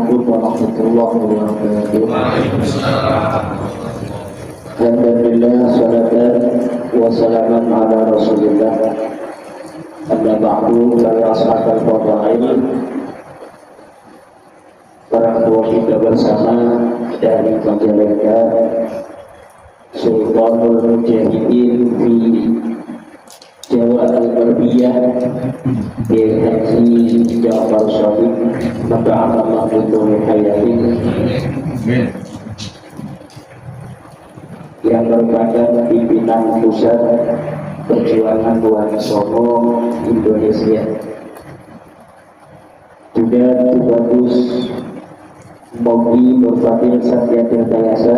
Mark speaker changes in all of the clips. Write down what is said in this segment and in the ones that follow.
Speaker 1: Assalamualaikum warahmatullahi wabarakatuh. Alhamdulillah, salatan wa salaman ala Rasulillah. Amma ba'du, para ashabal fadail, para tua kita bersama dari Majalengka, Sultanul Mujahidin di Jawa Al-Garbiyah, Haji Ja'far Shadiq, maka Allah Binturi Hayati, yang merupakan pimpinan pusat perjuangan Wonosobo Indonesia. Juga Tubagus Mogi Nurfatil Satya Tirtayasa,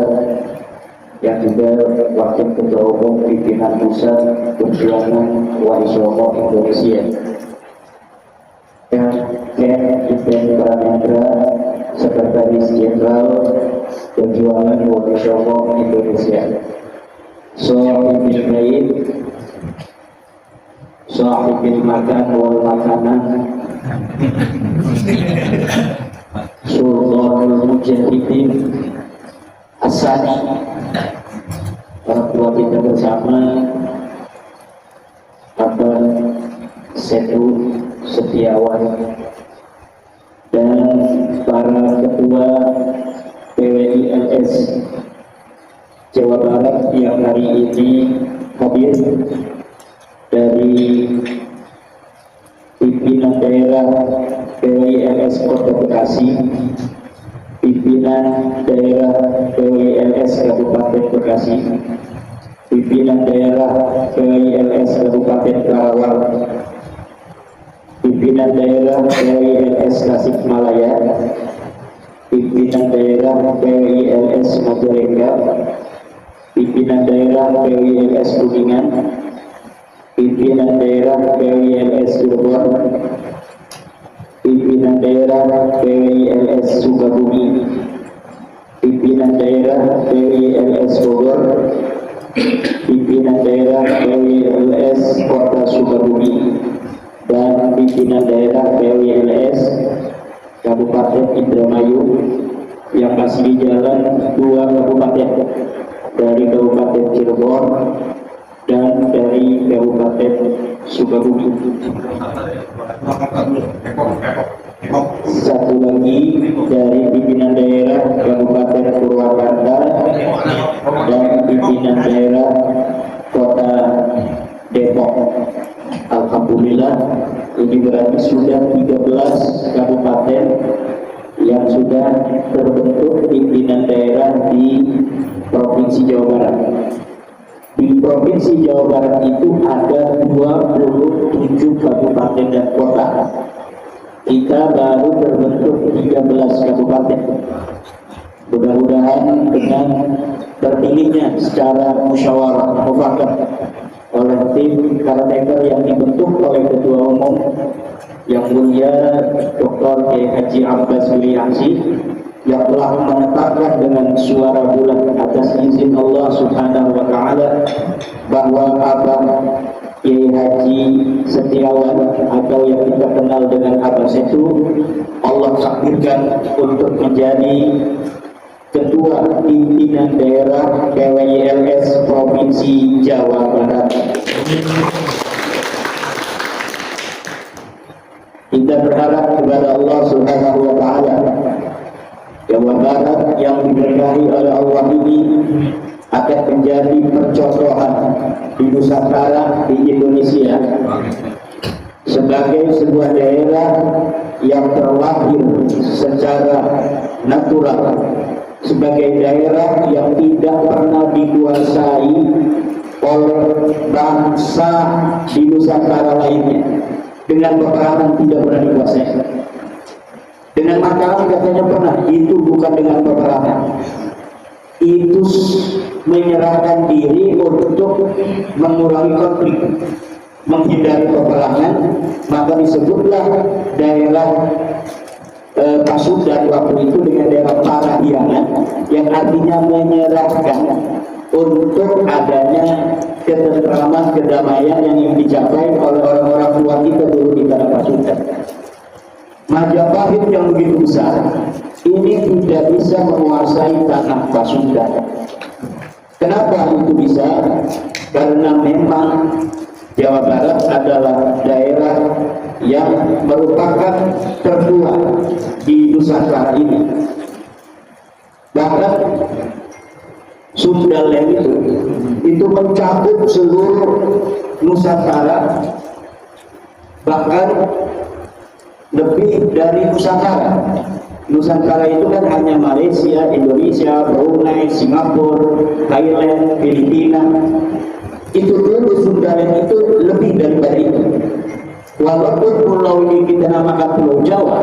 Speaker 1: yang juga wakil ketua umum pimpinan pusat perjuangan Wonosobo Indonesia, yang Iben Pramendra, sekretaris jenderal perjuangan Wonosobo Indonesia, Sohibil Baik, Sohibil Makan wal Makanan, Sultanul Mujahidin Asani, orang tua kita bersama, Abang Setu Setiawan, dan para ketua PWILS Jawa Barat yang hari ini hadir, dari pimpinan daerah PWILS Kota Bekasi, pimpinan daerah PWILS Kabupaten Bekasi, pimpinan daerah PWILS Kabupaten Karawang, pimpinan daerah PWILS Tasikmalaya, pimpinan daerah PWILS Majalengka, pimpinan daerah PWILS Kuningan, pimpinan daerah PWILS Cirebon, pimpinan daerah PWILS Sukabumi, pimpinan daerah PWILS Bogor, pimpinan daerah PWILS Kota Sukabumi, dan pimpinan daerah PWILS Kabupaten Indramayu yang masih di jalan 2 kabupaten, dari Kabupaten Cirebon dan dari Kabupaten Sukabumi. Satu lagi dari pimpinan daerah Kabupaten Purwakarta dan pimpinan daerah Kota Depok. Alhamdulillah, ini berarti sudah 13 kabupaten yang sudah terbentuk pimpinan daerah di Provinsi Jawa Barat. Di Provinsi Jawa Barat itu ada 27 kabupaten dan kota. Kita baru terbentuk 13 kabupaten. Mudah-mudahan dengan terpilihnya secara musyawarah mufakat oleh tim caretaker yang dibentuk oleh Ketua Umum yang mulia Dr. Haji Abbas Williamsi, yang telah menetapkan dengan suara bulat atas izin Allah Subhanahu wa Ta'ala bahwa Abang Kiai Haji Setiawan atau yang kita kenal dengan Abang Setu, Allah takdirkan untuk menjadi Ketua Pimpinan Daerah PWILS Provinsi Jawa Barat. Kita berharap kepada Allah Subhanahu wa Ta'ala, Jawa Barat yang diberkahi oleh Allah ini akan menjadi percontohan di Nusantara, di Indonesia, sebagai sebuah daerah yang terlahir secara natural, sebagai daerah yang tidak pernah dikuasai oleh bangsa di Nusantara lainnya. Dengan peperangan tidak pernah dikuasai. Dengan makanan katanya pernah, itu bukan dengan peperangan. Itu menyerahkan diri untuk mengurangi konflik, menghindari peperangan, maka disebutlah daerah Pasundan waktu itu dengan daerah Parahyangan, yang artinya menyerahkan untuk adanya ketentraman, kedamaian yang dicapai oleh orang-orang tua kita dulu di tanah Pasundan. Majapahit yang begitu besar ini tidak bisa menguasai tanah Pasundan. Kenapa itu bisa? Karena memang Jawa Barat adalah daerah yang merupakan tertua di Nusantara ini. Bahkan Sundaland itu mencakup seluruh Nusantara, bahkan lebih dari Nusantara. Nusantara itu kan hanya Malaysia, Indonesia, Brunei, Singapura, Thailand, Filipina. Itu dulu Sundaland itu lebih daripada itu. Walaupun pulau ini kita namakan Pulau Jawa,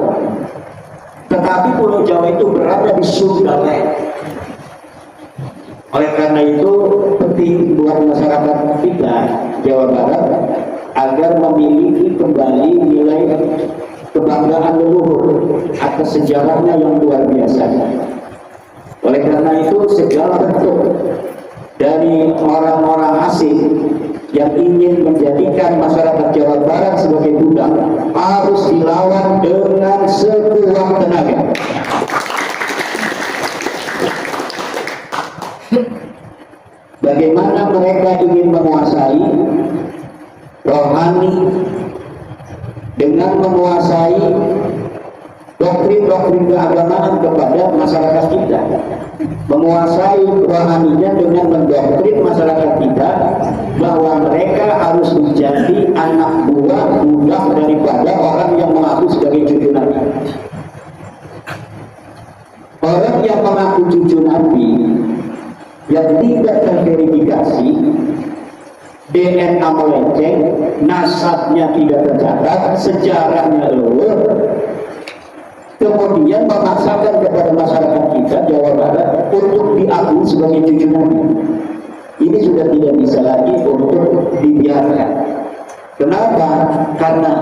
Speaker 1: tetapi Pulau Jawa itu berada di Sundaland. Oleh karena itu penting buat masyarakat kita Jawa Barat agar memiliki kembali nilai kebanggaan leluhur atas sejarahnya yang luar biasa. Oleh karena itu segala bentuk dari orang-orang asing yang ingin menjadikan masyarakat Jawa Barat sebagai budak harus dilawan dengan sekuat tenaga. Bagaimana mereka ingin menguasai rohani dengan menguasai doktrin-doktrin keagamaan kepada masyarakat kita, menguasai rohaninya dengan mendoktrin masyarakat kita bahwa mereka harus menjadi anak buah budak daripada orang yang mengaku sebagai cucu Nabi. Orang yang mengaku cucu Nabi yang tidak terverifikasi, DNA melenceng, nasabnya tidak tercatat, sejarahnya leluhur, kemudian memaksakan kepada masyarakat kita Jawa Barat untuk diakui sebagai cucu Nabi. Ini sudah tidak bisa lagi untuk dibiarkan. Kenapa? Karena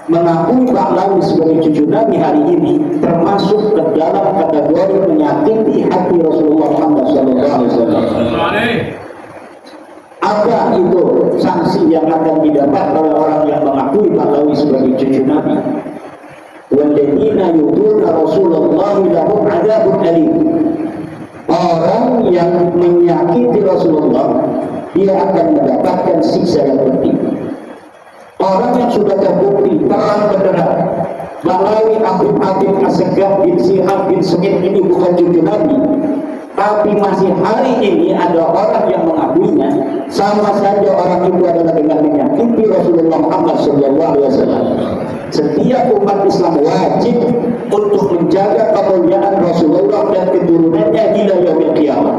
Speaker 1: mengakui Pahlawi sebagai cucu Nabi hari ini termasuk ke dalam kategori menyakiti hati Rasulullah Muhammad SAW. Apa itu sanksi yang akan didapat oleh orang yang mengakui Pahlawi sebagai cucu Nabi? Walladzina yu'tuna Rasulullah lahum 'adzabun alim. Orang yang menyakiti Rasulullah dia akan mendapatkan siksa yang pedih. Orang yang sudah terbukti terang benderang Pahlawi Habib Assegaf bin Syihab bin Semit ini bukan cucu Nabi, tapi masih hari ini ada orang yang mengakuinya, sama saja orang itu adalah dengan menyakiti Rasulullah Muhammad SAW. Setiap umat Islam wajib untuk menjaga kemuliaan Rasulullah dan keturunannya hingga yaumil qiyamah.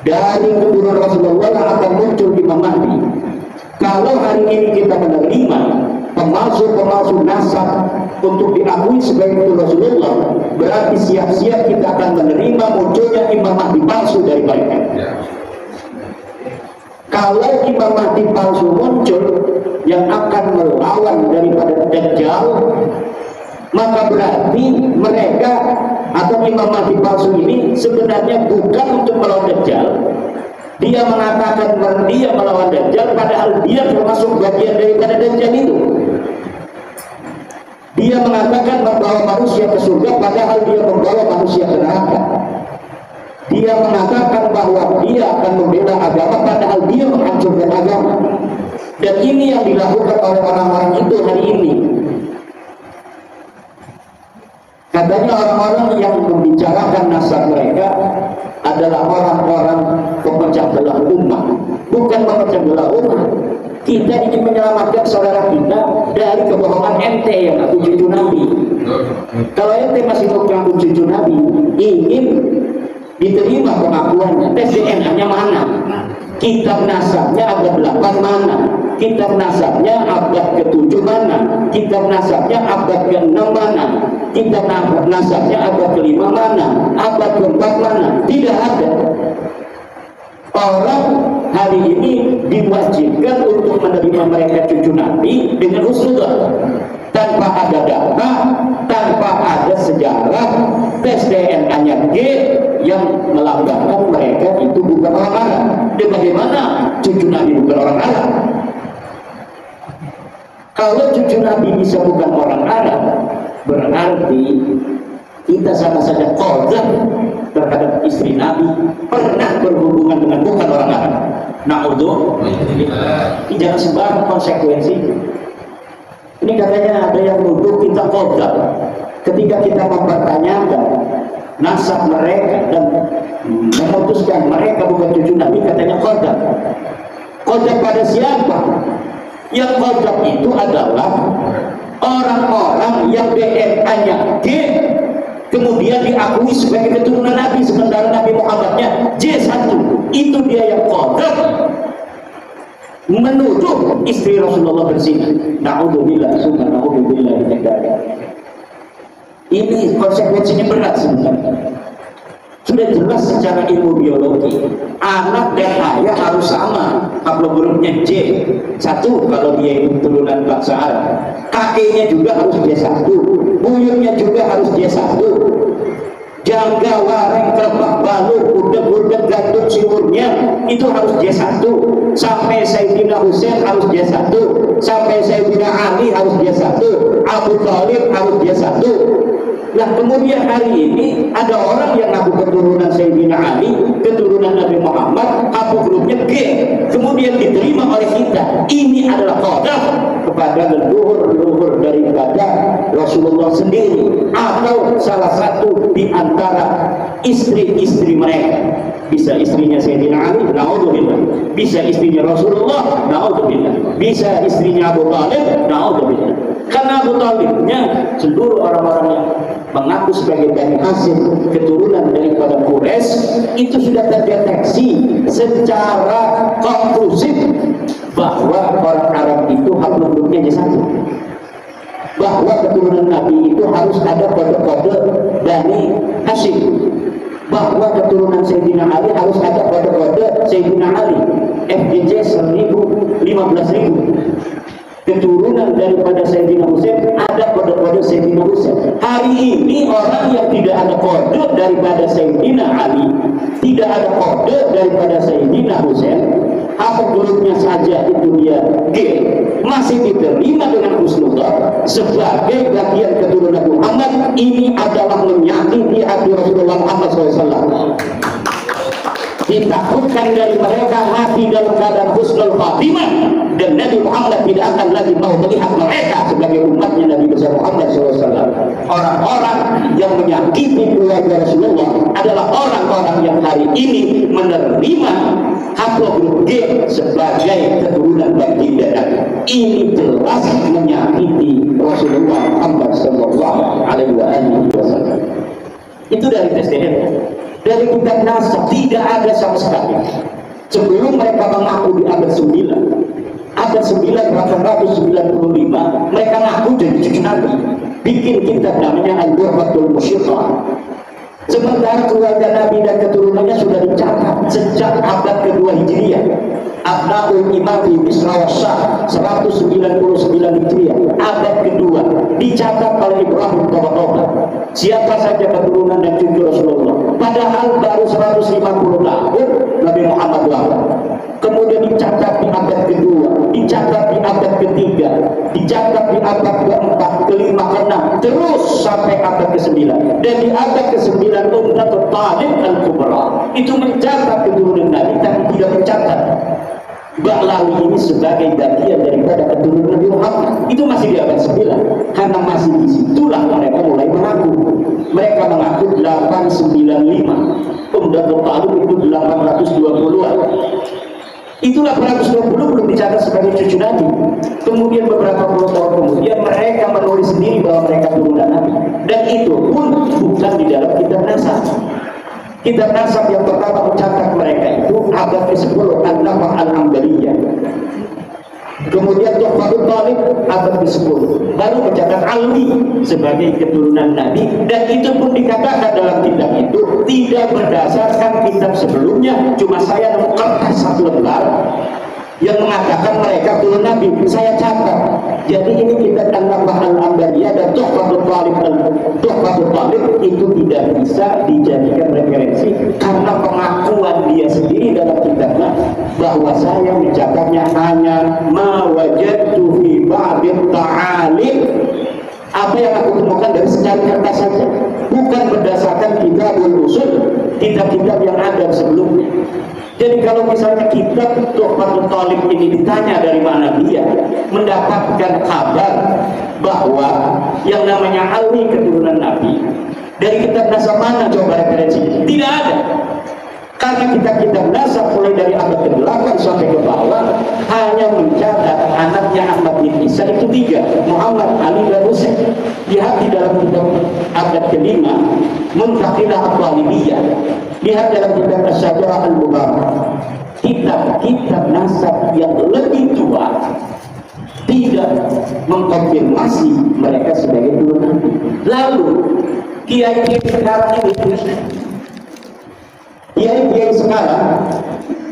Speaker 1: Dari keturunan Rasulullah akan muncul Imam Mahdi. Kalau hari ini kita menerima pemalsu-pemalsu nasab untuk diakui sebagai Rasulullah, berarti siap-siap kita akan menerima munculnya Imam Mahdi palsu dari mereka. Kalau Imam Mahdi palsu muncul yang akan melawan daripada Dajjal, maka berarti mereka atau Imam Mahdi palsu ini sebenarnya bukan untuk melawan Dajjal. Dia mengatakan dia melawan Dajjal, padahal dia termasuk bagian daripada Dajjal itu. Dia mengatakan membawa manusia ke surga, padahal dia membawa manusia ke neraka. Dia mengatakan bahwa dia akan membela agama, padahal dia menghancurkan agama. Dan ini yang dilakukan oleh orang-orang itu hari ini. Katanya orang-orang yang membicarakan nasab mereka adalah orang-orang pemecah belah umat. Bukan memecah belah umat. Kita ingin menyelamatkan saudara kita dari kebohongan ente yang aku cucu Nabi. Kalau ente masih mengaku cucu Nabi, ingin diterima pengakuannya, tes DNA-nya mana? Kitab nasabnya abad 8 mana? Kitab nasabnya abad ke-7 mana? Kitab nasabnya abad ke-6 mana? Kitab nasabnya abad ke-5 mana? Abad ke-4 mana? Tidak ada. Orang hari ini diwajibkan untuk menerima mereka cucu Nabi dengan husnudzon, tanpa ada data, tanpa ada sejarah, tes DNA-nya G yang melambangkan mereka itu bukan orang Arab. Dan bagaimana cucu Nabi bukan orang Arab? Kalau cucu Nabi bisa bukan orang Arab, berarti kita sama saja qadzaf terhadap istri Nabi, pernah berhubungan dengan bukan orang Arab. Na'udzubillah. Jangan sembarang konsekuensi. Ini katanya ada yang nuduh kita qadzaf ketika kita mempertanyakan nasab mereka dan memutuskan mereka bukan cucu Nabi, katanya qadzaf. Qadzaf pada siapa? Yang qadzaf itu adalah orang-orang yang DNA-nya G kemudian diakui sebagai keturunan Nabi, sementara Nabi Muhammadnya J1. Itu dia yang qadzaf, menuduh istri Rasulullah berzina. Na'udzubillah, summa na'udzubillah. Ini konsekuensinya berat sebenarnya. Sudah jelas secara ilmu biologi, anak dan ayah harus sama. Haplogrup-nya J1 kalau dia itu turunan bangsa Arab. Kakeknya juga harus J1, buyutnya juga harus J1. Jangga, wareng, kerbak, baluk, udeg-udeg, gandum, siurnya itu harus J1. Sampai Sayyidina Husain harus J1, sampai Sayyidina Ali harus J1, Abu Thalib harus J1. Nah, kemudian hari ini ada orang yang ngaku keturunan Sayyidina Ali, keturunan Nabi Muhammad, haplogrup-nya G, kemudian diterima oleh kita. Ini adalah qadzaf kepada leluhur daripada Rasulullah sendiri atau salah satu di antara istri-istri mereka. Bisa istrinya Sayyidina Ali, na'udzubillah. Bisa istrinya Rasulullah, na'udzubillah. Bisa istrinya Abu Thalib, na'udzubillah. Karena Abu Thalibnya seluruh orang-orang yang mengaku sebagai Bani Hashim, keturunan daripada Quraisy, itu sudah terdeteksi secara konklusif bahwa orang Arab itu haplogrupnya J1, bahwa keturunan Nabi itu harus ada kode-kode Bani Hashim, bahwa keturunan Sayyidina Ali harus ada kode-kode Sayyidina Ali, FJJ 1000, 15.000. Keturunan daripada Sayyidina Husain ada kode-kode Sayyidina Husain. Hari ini orang yang tidak ada kode daripada Sayyidina Ali, tidak ada kode daripada Sayyidina Husain, haplogrup-nya saja itu dia G, masih diterima dengan husnuzon sebagai bagian keturunan Muhammad. Ini adalah menyakiti hati Rasulullah Muhammad SAW. Ditakutkan dari mereka mati dalam keadaan husnul khatimah, dan Nabi Muhammad tidak akan lagi mau melihat mereka sebagai umatnya Nabi besar Muhammad SAW. Orang-orang yang menyakiti keluarga Rasulullah adalah orang-orang yang hari ini menerima haplogrup G sebagai keturunan baginda Nabi. Ini jelas menyakiti Rasulullah Muhammad SAW. Itu dari tes DNA. Dari kitab nasab tidak ada sama sekali. Sebelum mereka mengaku di abad 9, abad 995, mereka ngaku jadi cucu Nabi, bikin kitab namanya Al-Durratul Musyirrah. Sementara keluarga Nabi dan keturunannya sudah dicatat sejak abad kedua Hijriah. Abnaul Imam fi Misra wa Syah 199 Hijriah, abad kedua, dicatat oleh Ibrahim Toba. Siapa saja keturunan dan cucu Rasulullah. Padahal baru 150 tahun Nabi Muhammad wafat. Kemudian dicatat di abad kedua, dicatat di abad ketiga, dicatat di abad keempat, kelima, keenam, terus sampai abad ke-9. Dan di abad ke-9 Ummatul Talib Al-Kubra itu mencatat keturunan Nabi, tapi tidak mencatat Ba'lawi ini sebagai bagian daripada keturunan Nabi Muhammad. Itu masih di abad 9, karena masih disitulah mereka mulai mengaku. Mereka mengaku 895, Ummatul Talib itu 820-an. Itulah 820 belum dicatat sebagai cucu Nabi. Kemudian beberapa puluh tahun kemudian mereka menulis sendiri bahwa mereka turunan Nabi, dan itu pun bukan di dalam kitab nasab. Kitab nasab yang pertama mencatat mereka itu abad ke-10, An-Nafah Al-Ambaliyah. Kemudian Tuhfatul Talib abad ke-10, baru mencatat Alwi sebagai keturunan Nabi, dan itu pun dikatakan dalam kitab itu tidak berdasarkan kitab sebelumnya. Cuma saya nemu kertas satu lembar yang mengatakan mereka turun Nabi, saya catat. Jadi ini kitab An-Nafah Al-Ambaliyah dan Tuhfatul Talib itu tidak bisa dijadikan referensi karena pengakuan dia sendiri dalam kitabnya bahwa saya mencatatnya hanya ma wajadtu fi ba'dit ta'alim, apa yang aku temukan dari secari kertas saja, bukan kitabul usul, kitab-kitab yang ada sebelumnya. Jadi kalau misalnya kitab Tuhfatul Thalib ini ditanya dari mana dia mendapatkan kabar bahwa yang namanya alwi keturunan Nabi, dari kitab nasab mana coba referensi? Tidak ada. Karena kitab-kitab nasab mulai dari abad ke-8 sampai ke bawah hanya mencatat anaknya Ahmad bin Isa itu 3, Muhammad, Ali, dan Husain. Lihat di dalam kitab abad ke-5 Muntaqilah At-Talibiyah. Lihat dalam kitab Asy-Syajarah Al-Mubarak. Kitab-kitab nasab yang lebih tua tidak mengkonfirmasi mereka sebagai turunan. Lalu kiai-kiai sekarang ini, kiai-kiai sekarang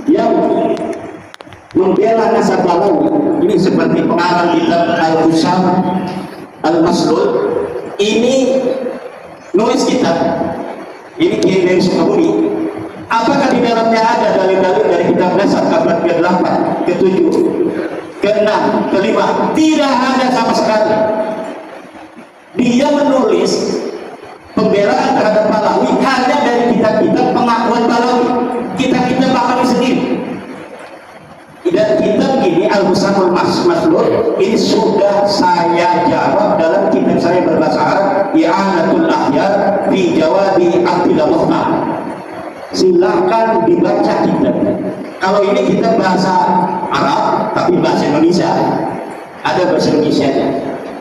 Speaker 1: yang membela nasab Balawi ini seperti pengarang kitab Al-Husam Al-Maslul ini nulis kitab ini kiai dari Sukabumi. Apakah di dalamnya ada dalil-dalil dari kitab nasab abad ke-8, ke-7, ke-6, ke-5? Tidak ada sama sekali. Dia menulis pembelaan terhadap Balawi hanya dari kitab-kitab pengakuan Balawi, kitab-kitab Balawi sendiri. Dan kitab ini Al-Husamul Maslul ini sudah saya jawab dalam kitab saya berbahasa Arab, I'anatul Ahyar fi Jawabi Abdillah Muhtar. Silakan dibaca kitab. Kalau ini kitab bahasa Arab tapi bahasa Indonesia, ada bahasa Indonesia.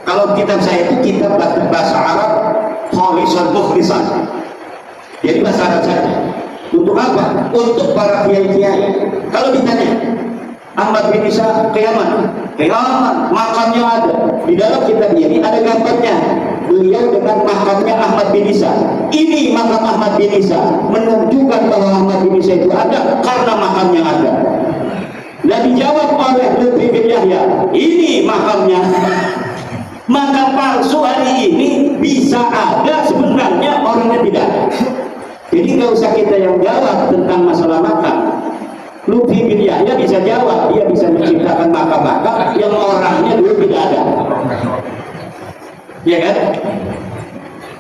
Speaker 1: Kalau kitab saya itu kitab bahasa Arab khalisan mukhlisan, jadi bahasa Arab saja. Untuk apa? Untuk para kiai-kiai. Kalau ditanya Ahmad bin Isa kiamat, makamnya ada. Di dalam kitab ini ada gambarnya beliau dengan makamnya Ahmad bin Isa. Ini makam Ahmad bin Isa, menunjukkan bahwa Ahmad bin Isa itu ada karena makamnya ada. Dan dijawab oleh Lutfi bin Yahya, ini makamnya. Makam palsu hari ini bisa ada, sebenarnya orangnya tidak. Jadi nggak usah kita yang jawab tentang masalah makam. Lutfi bin Yahya bisa jawab, dia bisa menciptakan makam-makam yang orangnya dulu tidak ada. Ya kan?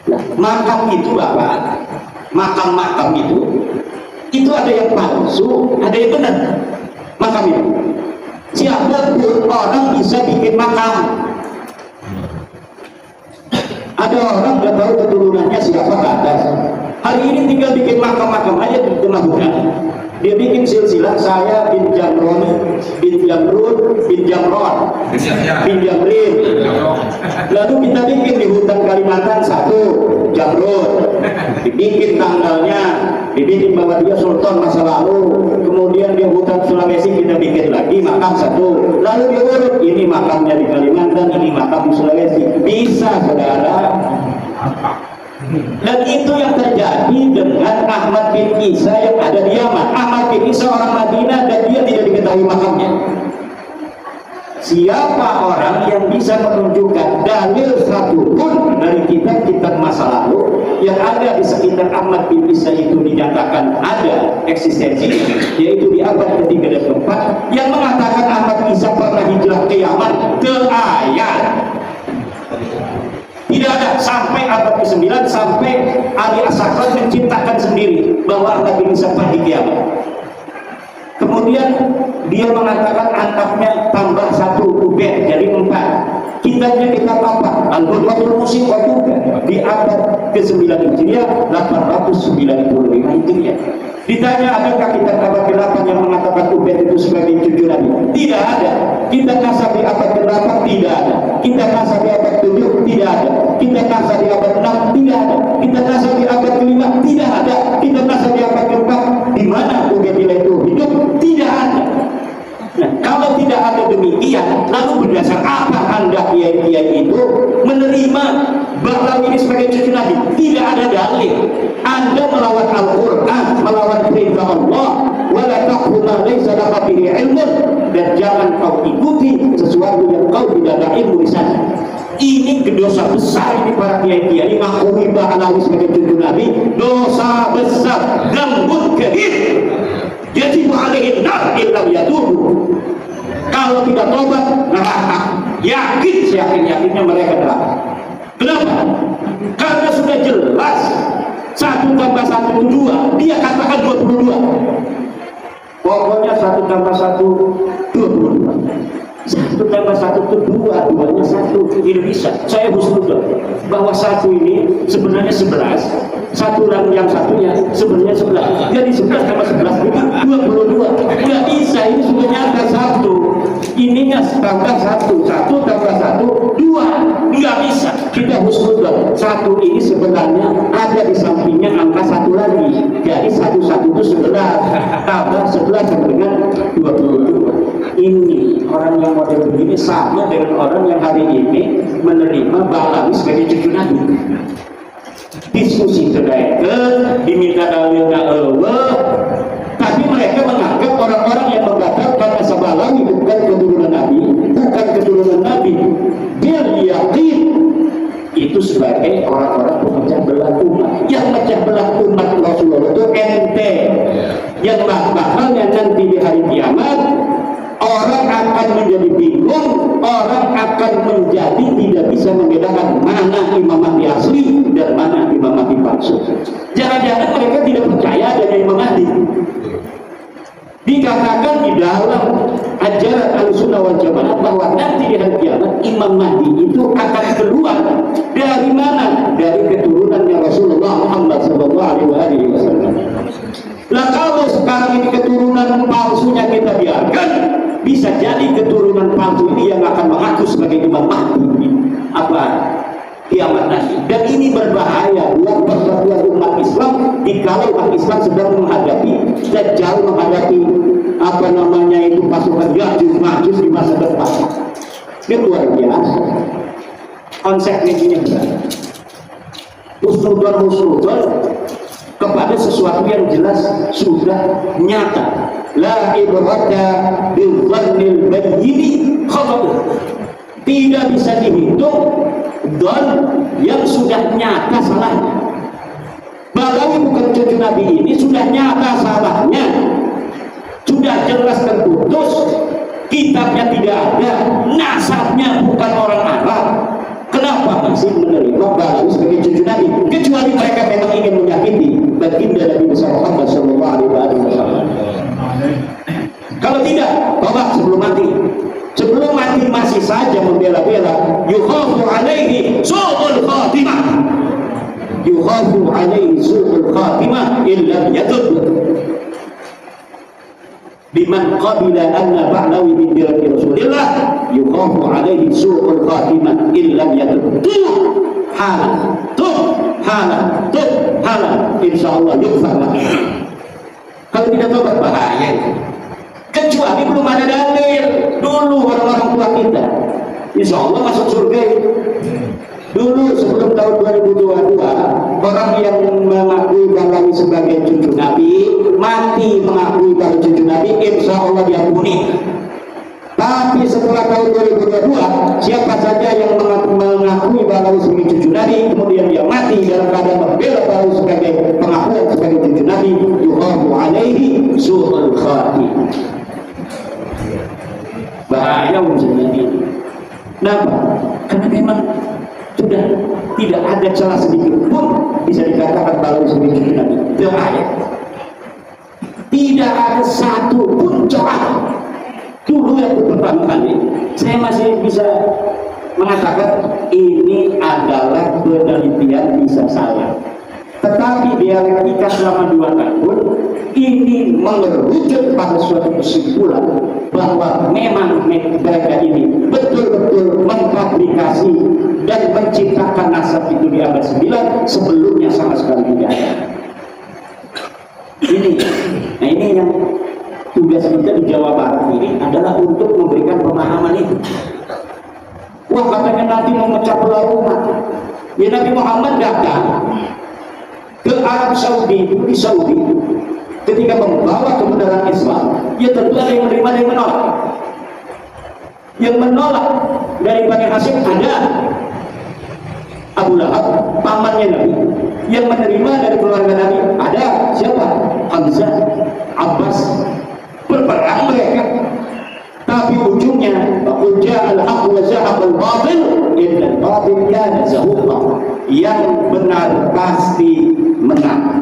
Speaker 1: Nah, makam itu apa? Makam-makam itu ada yang palsu, ada yang benar. Makam itu. Siapapun orang bisa bikin makam. Ada orang nggak tahu keturunannya siapa ke atas. Hari ini tinggal bikin makam-makam aja di tengah hutan. Dia bikin silsilah saya bin Jamron, bin Jamrud, bin Jamron, bin Jamrin. Lalu kita bikin di hutan Kalimantan 1 Jamrud, dibikin tanggalnya, dibikin bahwa dia sultan masa lalu. Kemudian di hutan Sulawesi kita bikin lagi makam 1. Lalu dia urut, ini makamnya di Kalimantan, ini makam di Sulawesi. Bisa saudara. Dan itu yang terjadi dengan Ahmad bin Isa yang ada di Yaman. Ahmad bin Isa orang Madinah dan dia tidak diketahui makamnya. Siapa orang yang bisa menunjukkan dalil satupun dari kitab-kitab masa lalu yang ada di sekitar Ahmad bin Isa itu dinyatakan ada eksistensinya, yaitu di abad ke-3 dan ke-4, yang mengatakan Ahmad Isa pernah hijrah ke Yaman, ke ayat. Tidak ada. Sampai abad ke-9 sampai Ali As-Sakran menciptakan sendiri bahwa Ahmad bin Isa pergi ke Yaman. Kemudian dia mengatakan anaknya tambah 1 Ubaid jadi 4. Kitabnya kitab apa? Al-Qur'anul Musim juga di abad ke-9 Hijriah 895 Hijriah. Ditanya adakah kitab abad ke-8 yang mengatakan Ubaid itu sebagai cucu Nabi? Tidak ada. Kitab nasab di abad ke-8 tidak ada. Kitab nasab di abad ke-7 tidak ada. Kitab nasab di abad ke-6 tidak ada. Kitab nasab di abad ke-5 tidak ada. Kitab nasab di abad ke-4 di mana Ubaid itu hidup tidak ada. Nah, kalau tidak ada demikian, lalu berdasar apa Anda kiai-kiai itu menerima Balawi ini sebagai cucu Nabi? Tidak ada dalil. Anda melawan Al-Quran, melawan perintah Allah, wala taqfu ma laysa laka bihi ilmun, dan jangan kau ikuti sesuatu yang kau tidak ada ilmu di sana. Ini dosa besar ini para kiai-kiai mengakui Balawi sebagai cucu Nabi, dosa besar, dzambun kabir. Jadi alaihi nar illam yatubu. Kalau tidak tobat neraka. Yakin, yakin-yakinnya mereka neraka. Kenapa? Karena sudah jelas 1 tambah 1 itu 2, dia katakan 22. Pokoknya 1 tambah 1 22. 1 tambah 1 itu 2, 2-nya 1. Tidak bisa. Saya husnudzon bahwa 1 ini sebenarnya 11, 1 yang satunya sebenarnya 11. Jadi 11 tambah 11 itu 22. Tidak bisa, ini sudah nyata 1. Ininya tambah 1, 1 tambah 1 2. Nggak bisa. Kita husnudzon 1 ini sebenarnya ada di sampingnya angka 1 lagi. Jadi 1 itu 11 tambah 11 sama dengan 22. Ini orang yang model begini sama dengan orang yang hari ini menerima Balawi sebagai cucu Nabi. Diskusi terdapat, diminta dalil tapi mereka menganggap orang-orang yang mengatakan asal Balawi bukan keturunan Nabi, bukan keturunan Nabi, bil yakin itu sebagai orang-orang pemecah belah umat. Yang pecah belah umat Rasulullah itu ente. Yang bakalnya nanti di hari kiamat orang akan menjadi bingung, orang akan menjadi tidak bisa membedakan mana Imam Mahdi asli dan mana Imam Mahdi palsu. Jangan-jangan mereka tidak percaya adanya Imam Mahdi. Dikatakan di dalam ajaran Ahlussunnah wal Jamaah bahwa nanti di hari kiamat Imam Mahdi itu akan keluar dari mana? Dari keturunannya Rasulullah Muhammad SAW. Lah kalau sekarang ini keturunan palsunya kita biarkan, bisa jadi keturunan palsu ini yang akan mengaku sebagai Imam Mahdi kiamat nanti. Dan ini berbahaya buat persatuan umat Islam dikala umat Islam sedang menghadapi Dajjal, menghadapi pasukan Ya'juj Ma'juj di masa depan. Ini luar biasa. Konsepnya ini husnudzon kepada sesuatu yang jelas sudah nyata. La ibrata bil dhannil bayyini khata'u. Tidak bisa dihitung don yang sudah nyata salahnya. Balawi bukan cucu Nabi ini sudah nyata salahnya, sudah jelas terputus, kitabnya tidak ada, nasabnya bukan orang Arab. Kenapa masih menerima Balawi sebagai cucu Nabi? Kecuali mereka memang ingin menyakiti baginda Nabi besar Muhammad SAW. Kalau tidak, tobat sebelum mati. Sebelum mati masih saja membela-bela. Yukhafu alaihi su'ul khatimah. Yukhafu alaihi su'ul khatimah illa yatub. Biman qabila anna Ba'lawi min dirati Rasulillah yukhafu alaihi su'ul khatimah illa yatub. Halah. Insyaallah yukfar. Kalau tidak tobat bahaya. Kecuali belum ada dalil. Dulu orang-orang tua kita insya Allah masuk surga itu. Dulu sebelum tahun 2022 orang yang mengakui Balawi sebagai cucu Nabi mati mengakui kalau cucu Nabi, insya Allah diampuni. Tapi setelah tahun 2022 siapa saja yang mengakui Balawi sebagai cucu Nabi kemudian dia mati dalam keadaan membela Balawi sebagai pengakuan sebagai cucu Nabi, yukhafu alaihi su'ul khatimah. Bahaya ujian ini. Kenapa? Karena memang sudah tidak ada celah sedikit pun bisa dikatakan Balawi sebagai cucu Nabi. Bahaya. Tidak ada satu pun celah. Dulu yang pertama kali saya masih bisa mengatakan ini adalah penelitian bisa salah. Tetapi dialektika selama 2 tahun ini mengerucut pada suatu kesimpulan bahwa memang mereka ini betul-betul mengfabrikasi dan menciptakan nasab itu di abad 9 sebelumnya sama sekali tidak ada. Ini yang tugas kita di Jawa Barat ini adalah untuk memberikan pemahaman itu. Wah, katanya nanti memecah belah umat. Ya, Nabi Muhammad datang ke Arab Saudi, di Saudi, ketika membawa kebenaran Islam, ya tentu ada yang menerima dan yang menolak. Yang menolak dari Bani Hashim ada Abu Lahab, pamannya Nabi. Yang menerima dari keluarga Nabi ada siapa? Hamzah, Abbas. Berperang mereka, tapi ujungnya qul al-haq wa zahaqal batil innal batil kana zahuqa. Yang benar pasti menang.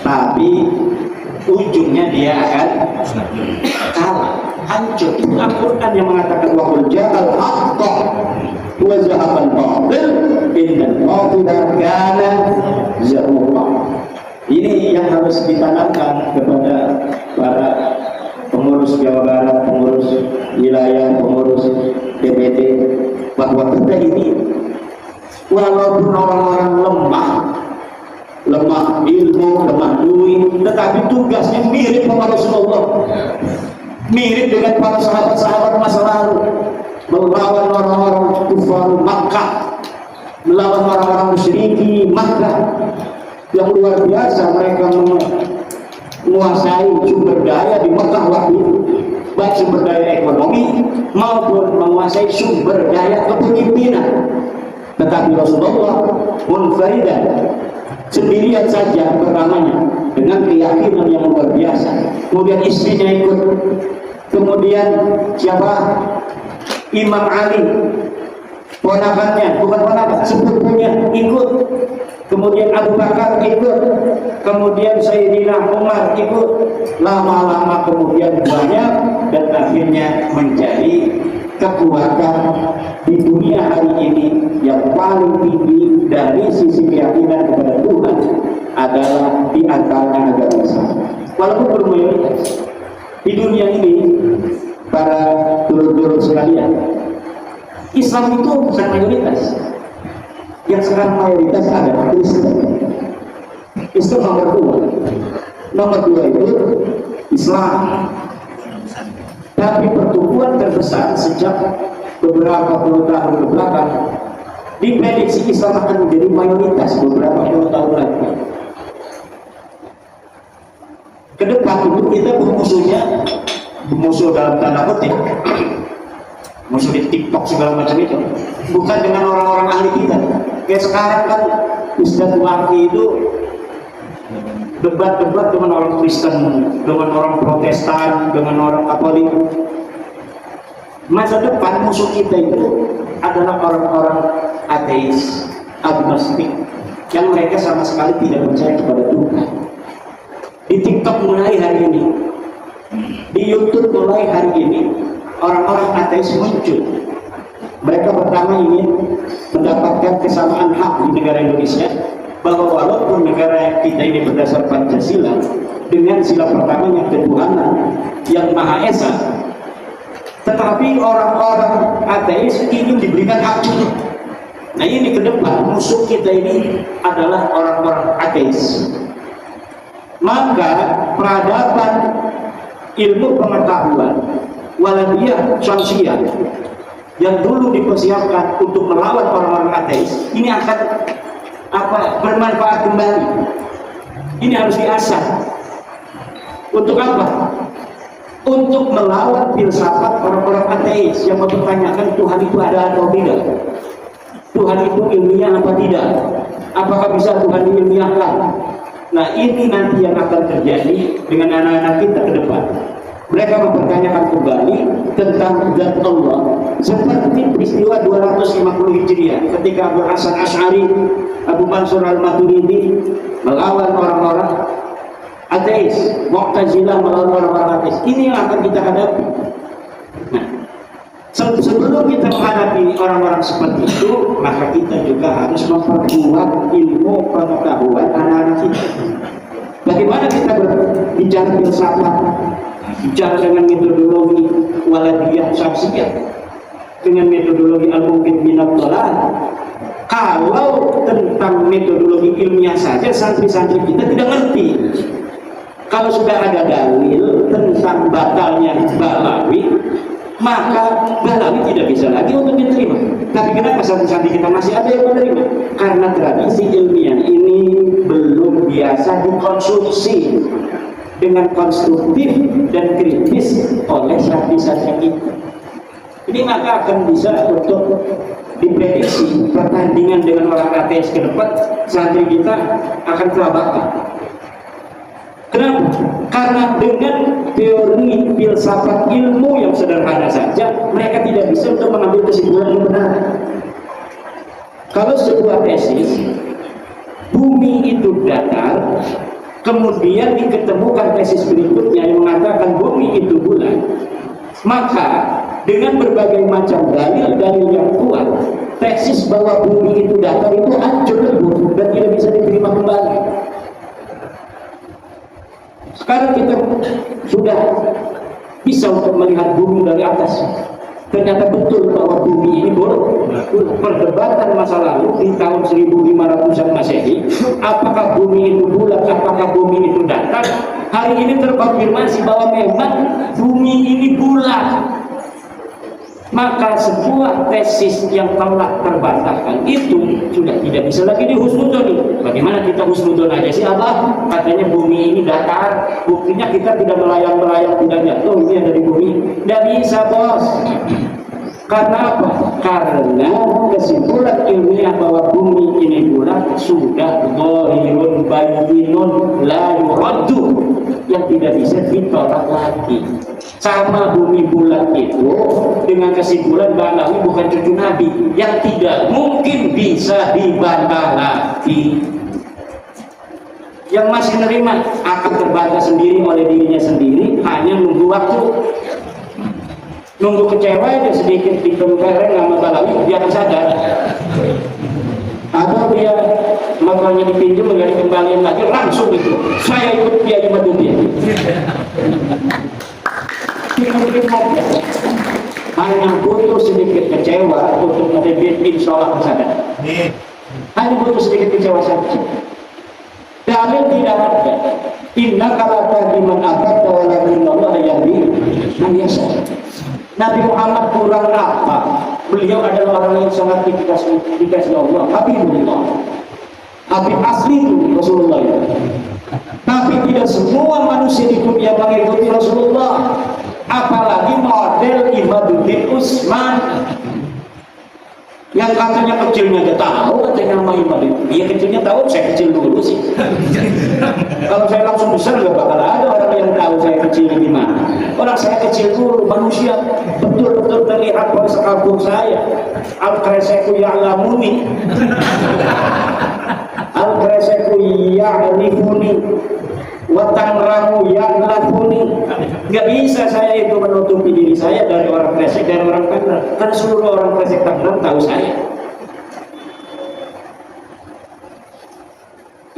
Speaker 1: tapi ujungnya dia akan kalah, hancur. Al-Quran yang mengatakan wa qul ja'al haqqa wa zahaqal batil innal batila kana zahuqa. Ini yang harus ditanamkan kepada para pengurus Jawa Barat, pengurus wilayah, pengurus DPD, bahwa kita ini walaupun orang-orang lemah ilmu, lemah duit, tetapi tugasnya mirip sama Rasulullah, mirip dengan para sahabat-sahabat masa lalu, melawan orang-orang kufar Makkah, melawan orang-orang musyriki Makkah yang luar biasa. Mereka menguasai sumber daya di Makkah waktu itu, baik sumber daya ekonomi maupun menguasai sumber daya kepemimpinan. Tetapi Rasulullah munfaridan, sendirian saja pertamanya dengan keyakinan yang luar biasa. Kemudian istrinya ikut, kemudian siapa? Imam Ali, ponakannya, bukan ponakan, sepupunya ikut, kemudian Abu Bakar ikut, kemudian Sayyidina Umar ikut, lama-lama kemudian banyak, dan akhirnya menjadi kekuatan di dunia hari ini yang paling tinggi dari sisi keyakinan kepada Tuhan adalah di antaranya agama Islam. Walaupun bermayoritas di dunia ini, para dulur-dulur sekalian, Islam itu bukan mayoritas. Yang sekarang mayoritas adalah Kristen. Islam nomor dua itu Islam. Tapi pertumbuhan terbesar sejak beberapa puluh tahun ke belakang, diprediksi Islam akan menjadi mayoritas beberapa puluh tahun lagi. Ke depan itu kita musuh dalam tanda kutip, musuh di TikTok segala macam itu, bukan dengan orang-orang ahli kita. Kayak sekarang kan Ustadz Wafi itu debat-debat dengan orang Kristen, dengan orang Protestan, dengan orang Katolik. Masa depan musuh kita itu adalah orang-orang ateis, agnostik, yang mereka sama sekali tidak percaya kepada Tuhan. Di TikTok mulai hari ini, di YouTube mulai hari ini, orang-orang ateis muncul. Mereka pertama ingin mendapatkan kesamaan hak di negara Indonesia, bahwa walaupun negara kita ini berdasar Pancasila dengan sila pertamanya ketuhanan yang Maha Esa, tetapi orang-orang ateis ingin diberikan hak cuti. Nah ini ke depan musuh kita ini adalah orang-orang ateis. Maka peradaban ilmu pengetahuan waladiyah syamsiyah yang dulu dipersiapkan untuk melawan orang-orang ateis ini akan bermanfaat kembali. Ini harus diasah. Untuk apa? Untuk melawan filsafat orang-orang ateis yang mempertanyakan Tuhan itu ada atau tidak, Tuhan itu ilmiah apa tidak, apakah bisa Tuhan diilmiahkan. Nah ini nanti yang akan terjadi dengan anak-anak kita ke depan. Mereka mempertanyakan kembali tentang zat Allah, seperti peristiwa 250 Hijriah ketika Abu Hasan Asy'ari, Abu Mansur Al-Maturidi melawan orang-orang ateis, Mu'tazilah melawan orang-orang ateis. Ini yang akan kita hadapi. Nah, sebelum kita menghadapi orang-orang seperti itu, maka kita juga harus memperkuat ilmu pengetahuan anak-anak kita. Bagaimana kita berbicara filsafat, bicara dengan metodologi waladiyah syamsiyah, dengan metodologi al-mungkin minat dolal. Kalau tentang metodologi ilmiah saja santri-santri kita tidak ngerti. Kalau sudah ada dalil tentang batalnya Balawi, maka Balawi tidak bisa lagi untuk diterima. Tapi kenapa santri-santri kita masih ada yang menerima? Karena tradisi ilmiah ini belum biasa dikonsumsi dengan konstruktif dan kritis oleh santri-santri kita. Ini maka akan bisa untuk diprediksi pertandingan dengan orang ateis ke depan, santri kita akan kelabakan. Kenapa? Karena dengan teori filsafat ilmu yang sederhana saja mereka tidak bisa untuk mengambil kesimpulan yang benar. Kalau sebuah tesis bumi itu datar,
Speaker 2: kemudian diketemukan tesis berikutnya yang mengatakan bumi itu bulat, maka dengan berbagai macam dalil-dalil yang kuat, tesis bahwa bumi itu datar itu hancur lebur dan tidak bisa diterima kembali. Sekarang kita sudah bisa untuk melihat bumi dari atas. Ternyata betul bahwa bumi ini bulat. Perdebatan masa lalu di tahun 1500-an Masehi, apakah bumi itu bulat, apakah bumi itu datar, hari ini terkonfirmasi bahwa memang bumi ini bulat. Maka sebuah tesis yang telah terbantahkan itu sudah tidak bisa lagi dihusnudoni. Bagaimana kita husnudon aja sih Allah? Katanya bumi ini datar, buktinya kita tidak melayang-melayang, tidak jatuh, ini yang dari bumi. Tidak bisa, bos. Karena apa? Karena kesimpulan ilmiah bahwa bumi ini bulat sudah dhahirun bayyinun la yuraddu, yang tidak bisa ditolak lagi. Sama bumi bulat itu dengan kesimpulan Balawi bukan cucu Nabi, yang tidak mungkin bisa dibantah lagi. Yang masih nerima akan terbantah sendiri oleh dirinya sendiri, hanya nunggu waktu. Nunggu kecewa aja sedikit dikempereng sama Balawi, dia akan sadar. Atau dia motornya dipinjam menjadi kembalian lagi, langsung itu saya ikut dia di dia. Hanya butuh sedikit kecewa untuk menjadi insya Allah sadar. Hanya butuh sedikit kecewa saja. Dalil tidak ada. Inna kala tahdiman abad walakin Allah yahdi man yasha. Nabi Muhammad kurang apa? Beliau adalah orang yang sangat dikasih Allah. Habibullah, Habib asli itu Rasulullah itu. Tapi tidak semua manusia di dunia mengikuti Rasulullah. Apalagi model Imaduddin Utsman yang katanya kecilnya gak tahu, katanya nama Imaduddin. Iya kecilnya tahu, saya kecil dulu sih. Kalau saya langsung besar gak bakal ada orang yang tahu saya kecil gimana. Orang saya kecil dulu, manusia betul-betul terlihat pada sekabung saya. Al-Kreseku ya'lamuni, Al-Kreseku ya'rifuni, Watangramu ya'lafuni. Gak bisa saya itu menutupi diri saya dari orang Kresek, dari orang Tangerang, karena seluruh orang Kresek Tangerang tahu saya.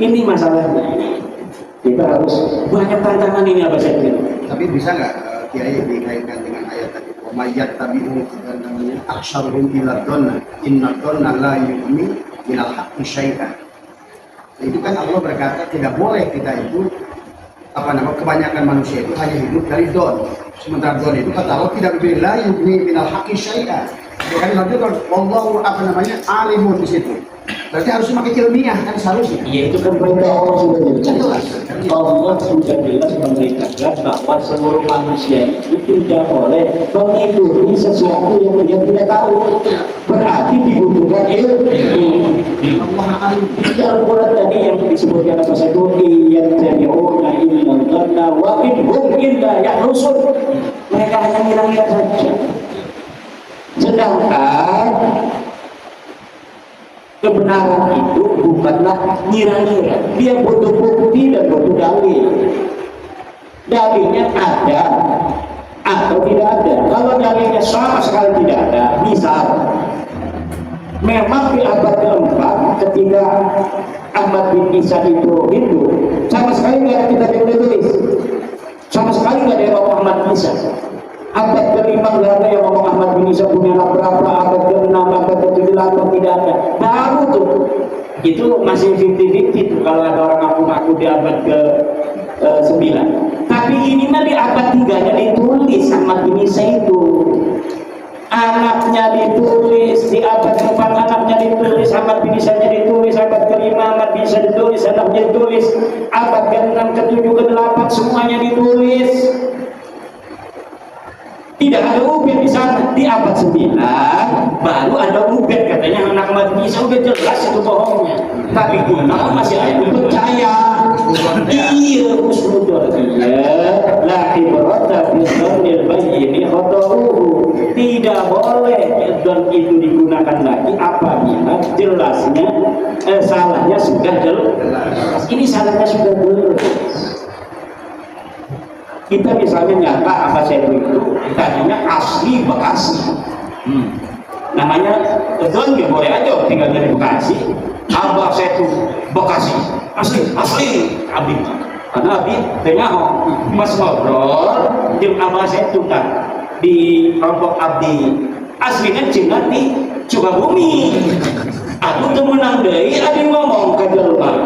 Speaker 2: Ini masalahnya. Kita harus banyak tantangan ini apa saja.
Speaker 3: Tapi bisa nggak Kiai dikaitkan dengan ayat tadi? Umayyad tabi'u namanya aksharuhum ila dhanna inna dhanna la yu'min minal haqqi syai'an. Itu kan Allah berkata tidak boleh kita itu kebanyakan manusia itu hanya hidup dari don. Sementara don itu kata Allah tidak bila yu'min minal haqqi syai'an. Kan lanjut wallahu alimun di situ. Berarti harus pakai ilmiah kan seharusnya.
Speaker 2: Iya, itu kan perintah Allah sudah jelas. Allah sudah jelas memberitakan bahwa seluruh manusia itu tidak boleh mengikuti sesuatu yang dia tidak tahu. Berarti dibutuhkan ilmu. Al-Quran tadi yang disebutkan apa saja yang jadi'una ilman dhanna wa inhum illa yahrusun. Mereka hanya ngira-ngira saja. Sedangkan kebenaran itu bukanlah ngira-ngira, dia butuh bukti dan butuh dalil. Dalilnya ada atau tidak ada. Kalau dalilnya sama sekali tidak ada, misal memang di abad keempat ketika Ahmad bin Isa itu hidup, sama sekali nggak ada kitab yang ditulis, sama sekali nggak ada yang ngomong Ahmad bin Isa. Abad kelima nggak ada yang ngomong Ahmad bin Isa punya anak berapa, abad ke-6, abad ke-7 tidak ada. Baru tuh itu masih 50-50 tuh kalau ada orang ngaku-ngaku di abad ke-9. Tapi ini mah di abad 3-nya ditulis Ahmad bin Isa itu. Anaknya ditulis di abad ke-4, anaknya ditulis, Ahmad bin Isa-nya ditulis, abad ke-5 Ahmad bin Isa ditulis, anaknya ditulis, abad ke-6, ke-7, ke-8 semuanya ditulis. Tidak ada ubed di sana. Di abad 9 baru ada ubed, katanya anak Ahmad bin Isa udah jelas itu bohongnya. Tapi kita masih ada yang percaya. Iya, usnuduriyah la ibrata fi dzannil bayyin khata'uhu. Tidak boleh dan itu digunakan lagi apabila jelasnya salahnya sudah jelas. Ini salahnya sudah jelas. Kita misalnya nyata Abah Setu itu tadinya asli Bekasi. Namanya Don ya boleh aja tinggal di Bekasi. Abah Setu Bekasi asli Abi. Karena Abi tengah mas ngobrol jeung Abah Setu kan di kelompok Abdi aslinya Cina di Sukabumi. Aku tuh menang deui adi ngomong ka jelema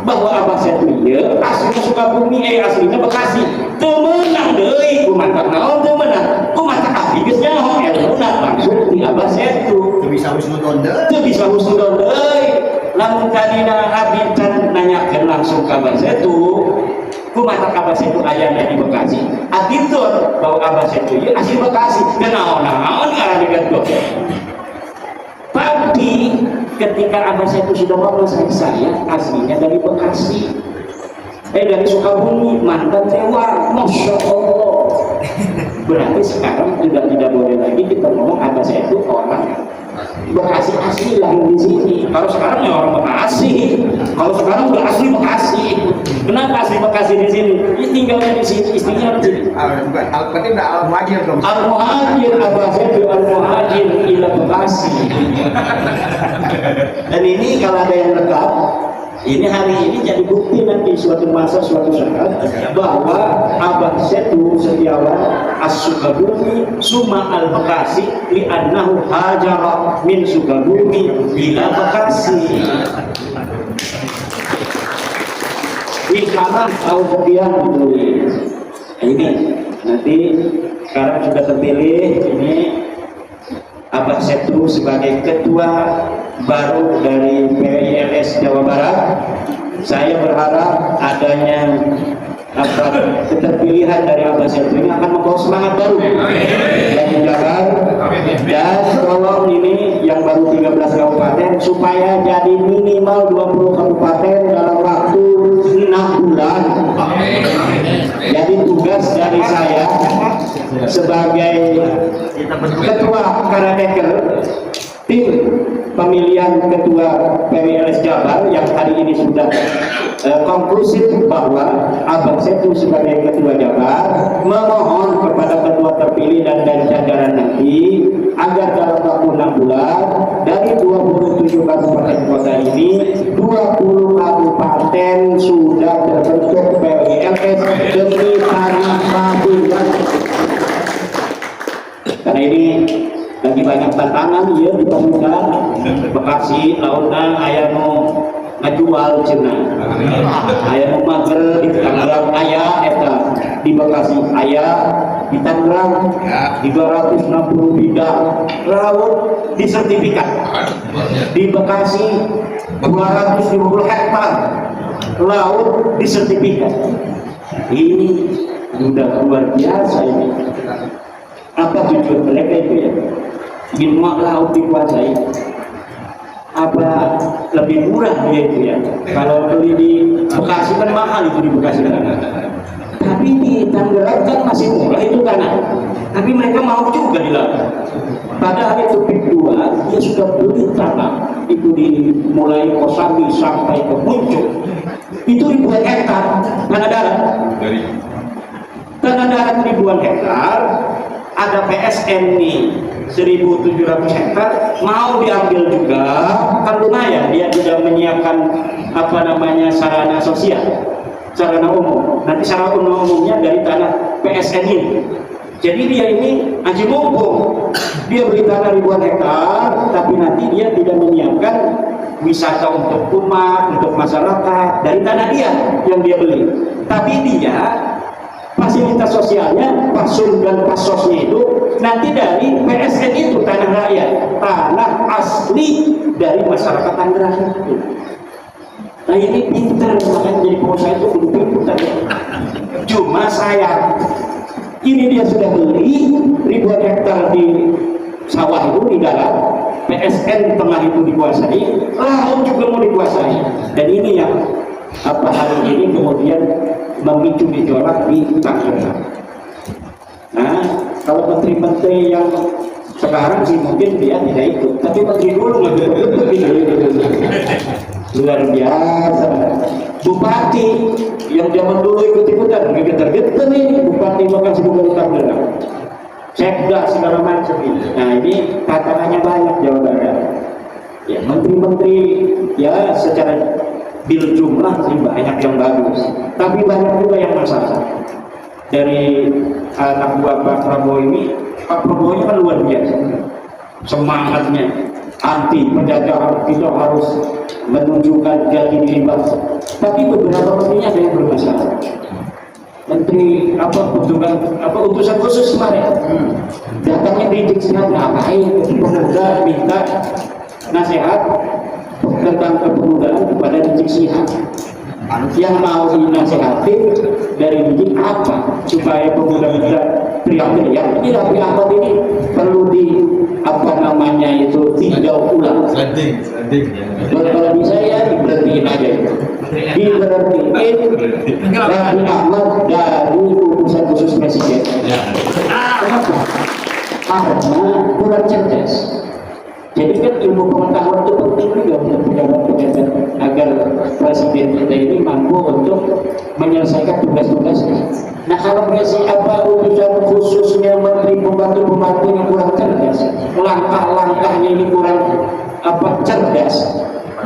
Speaker 2: bahwa Abah Setu ieu aslinya Sukabumi aslinya Bekasi. Teu meunang deui kumaha naon teu meunang. Kumaha Abdi geus nyaho eluna maksud di Abah Setu.
Speaker 3: Teu bisa husnudon deui.
Speaker 2: Teu bisa husnudon deui. Lamun kadina Abdi can nanyakeun langsung ka Abah Setu, kumaha Abah Setu aya di Bekasi. Aditur bahwa Abah Setu ieu asli Bekasi. Dan naon-naon ngaranna gitu. Tapi ketika Abah Setu sudah ngomong saya aslinya dari Bekasi, dari Sukabumi, mantan Tewar, Masya Allah. Berarti sekarang sudah tidak boleh lagi kita ngomong Abah Setu orang Bekasi asli lahir di sini. Kalau sekarang ya orang Bekasi. Kalau sekarang udah asli Bekasi. Kenapa asli Bekasi di sini? Dia tinggalnya di sini, istrinya di sini.
Speaker 3: Berarti udah al-muhajir dong.
Speaker 2: Al-muhajir Abah Setu al-muhajir ila Bekasi. Dan ini kalau ada yang rekam, ini hari ini jadi bukti nanti suatu masa suatu saat bahwa Abah Setu Setiawan As-Sukabumi Suma Al-Bekasi li'annahu hajara min Sukabumi ila Bekasi. Wikanan atau kemudian ditulis. Ini nanti sekarang sudah terpilih ini Abah Setu sebagai ketua baru dari PILS Jawa Barat. Saya berharap adanya keterpilihan dari Abah Setu ini akan membawa semangat baru dan menjaga. Dan tolong ini yang baru 13 kabupaten supaya jadi minimal 20 kabupaten dalam waktu 6 bulan. Jadi tugas dari saya sebagai ketua Karadeker tim pemilihan ketua PWLS Jabar yang hari ini sudah konklusif bahwa Abah Setu sebagai ketua Jabar memohon kepada ketua terpilih dan dari jajaran nanti agar dalam waktu 6 bulan dari 27 kabupaten kota ini 20 kabupaten sudah terbentuk PWLS demi Kalimantan. Karena ini lagi banyak tantangan ya di pemuda Bekasi lautna aya nu ngajual cenah aya nu mager di Tangerang aya eta di Bekasi aya di Tangerang 360 bidang laut di sertifikat di Bekasi 250 hektar laut di sertifikat. Ini sudah luar biasa ini. Apa tujuan mereka itu ya? Ingin laut dikuasai. Apa lebih murah dia itu ya? Kalau beli di Bekasi kan mahal itu di Bekasi kan. Tapi di Tangerang kan masih murah itu tanah. Tapi mereka mau juga di laut. Padahal itu PIK 2 dia sudah beli tanah itu mulai Kosambi sampai ke Puncuk. Itu ribuan hektar tanah darat. Tanah darat ribuan hektar. Ada PSN nih 1.700 hektar mau diambil juga kan lumayan dia sudah menyiapkan apa namanya sarana sosial sarana umum nanti sarana umumnya dari tanah PSN ini. Jadi dia ini aji mumpung dia beli tanah ribuan hektar tapi nanti dia tidak menyiapkan wisata untuk umat untuk masyarakat dari tanah dia yang dia beli tapi dia fasilitas sosialnya, pasun dan pasosnya itu nanti dari PSN itu tanah rakyat, tanah asli dari masyarakat Tangerang itu. Nah ini pintar, makanya jadi pengusaha itu kudu pintar. Cuma sayang, ini dia sudah beli ribuan hektar di sawah itu di darat, PSN tengah itu dikuasai, laut juga mau dikuasai, dan ini yang apa hari ini kemudian memicu gejolak di Tangerang. Nah, kalau menteri-menteri yang sekarang sih mungkin dia tidak ikut, tapi menteri dulu nggak betul luar biasa. bupati yang zaman dulu ikut-ikutan getar-getar nih bupati makan sebuah utara sekda segala macam ini. Nah ini tantangannya banyak Jawa Barat. Ya menteri-menteri ya secara bil jumlah sih banyak yang bagus, tapi banyak juga yang masalah. Dari anak buah Pak Prabowo ini, Pak Prabowo ini kan luar biasa semangatnya anti penjajahan, kita harus menunjukkan jati diri bangsa. Tapi beberapa menterinya ada yang bermasalah. Menteri utusan khusus kemarin datangnya kritik senang ngapain pemuda minta nasihat tentang kepemudaan kepada Rizik Syihab yang mau dinasihati dari Rizik apa supaya pemuda bisa teriak-teriak ini Raffi Ahmad ini perlu di tinjau ulang. Kalau bisa ya diberhentiin aja, diberhentiin Raffi Ahmad dari utusan khusus presiden. Kenapa? Karena kurang cerdas. Jadi kan ilmu pengetahuan itu penting juga untuk pejabat-pejabat agar presiden kita ini mampu untuk menyelesaikan tugas-tugasnya. Nah kalau utusan khususnya menteri pembantu-pembantunya kurang cerdas, langkah-langkahnya ini kurang cerdas,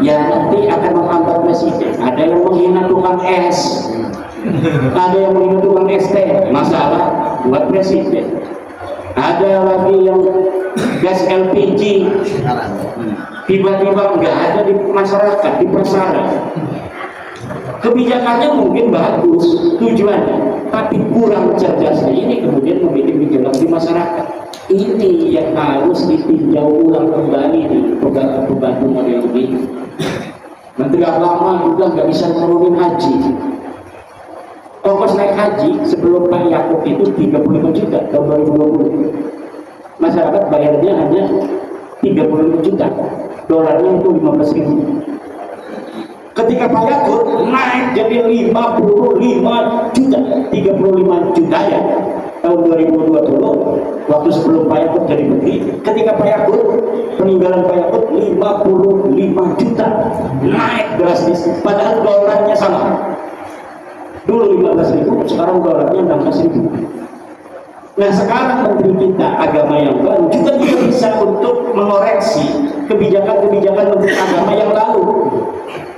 Speaker 2: ya nanti akan menghambat presiden. Ada yang menghina tukang es, ada yang menghina tukang ST, masalah buat presiden. Ada lagi yang gas LPG tiba-tiba nggak ada di masyarakat, di pasaran. Kebijakannya mungkin bagus tujuannya, tapi kurang cerdasnya ini kemudian memiliki gejolak di masyarakat. Ini yang harus ditinjau ulang kembali di pembantu model ini. Menteri Agama juga nggak bisa menurunin haji. Ongkos naik haji sebelum Pak Yakub itu 35 juta tahun 2020. Masyarakat bayarnya hanya 35 juta, dolarnya itu 15.000. Ketika Pak Yakub naik jadi 55 juta, 35 juta ya tahun 2020, waktu sebelum Pak Yakub jadi menteri. Ketika Pak Yakub, peninggalan Pak Yakub 55 juta, naik drastis, padahal dolarnya sama. Dulu 15.000, sekarang dolarnya 16.000. Nah sekarang menteri kita agama yang baru juga tidak bisa untuk mengoreksi kebijakan-kebijakan menteri agama yang lalu.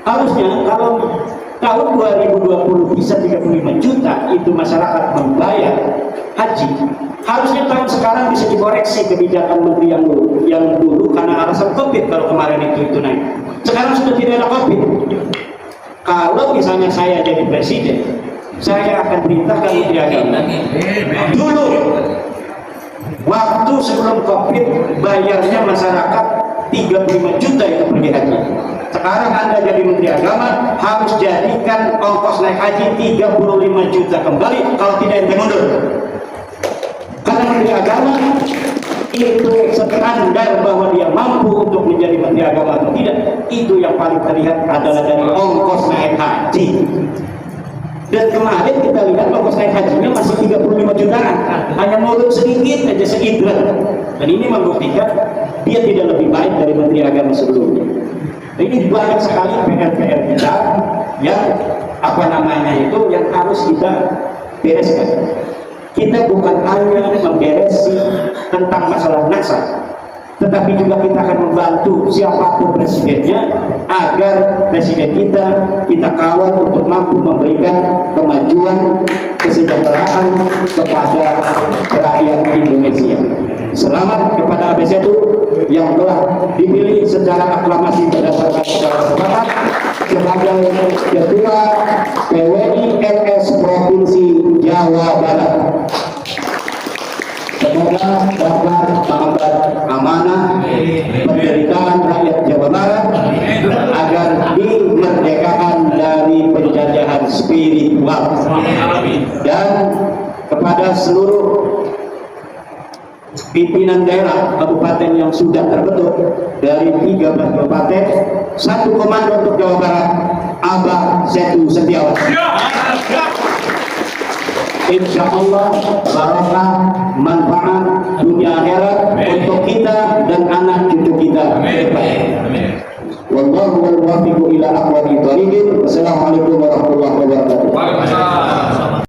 Speaker 2: Harusnya kalau tahun 2020 bisa 35 juta itu masyarakat membayar haji, harusnya tahun sekarang bisa dikoreksi kebijakan menteri yang dulu karena alasan COVID. Kalau kemarin itu naik, sekarang sudah tidak ada COVID. Kalau misalnya saya jadi presiden, saya akan perintahkan menteri agama dulu waktu sebelum COVID bayarnya masyarakat 35 juta itu pergi haji. Sekarang Anda jadi menteri agama harus jadikan ongkos naik haji 35 juta kembali, kalau tidak ente mundur. Karena menteri agama itu standar bahwa dia mampu untuk menjadi menteri agama atau tidak, itu yang paling terlihat adalah dari ongkos naik haji. Dan kemarin kita lihat ongkos naik hajinya masih 35 jutaan, hanya mulut sedikit aja seidrat. Dan ini membuktikan dia tidak lebih baik dari menteri agama sebelumnya. Nah, ini banyak sekali PR-PR kita yang yang harus kita bereskan. Kita bukan hanya memberesi tentang masalah nasab, tetapi juga kita akan membantu siapapun presidennya agar presiden kita kawal untuk mampu memberikan kemajuan, kesejahteraan kepada rakyat Indonesia. Selamat kepada ABC yang telah dipilih secara aklamasi berdasarkan secara sepakat sebagai Ketua PWI LS Provinsi Jawa Barat. Semoga dapat mengemban amanah penderitaan rakyat Jawa Barat agar dimerdekakan dari penjajahan spiritual. Dan kepada seluruh pimpinan daerah kabupaten yang sudah terbentuk dari 13 kabupaten, 1 komando untuk Jawa Barat, Abah Setu Setiawan. Insya Allah barokah manfaat dunia akhirat untuk kita dan anak cucu kita. Wallahu wal muwaffiq ila aqwamit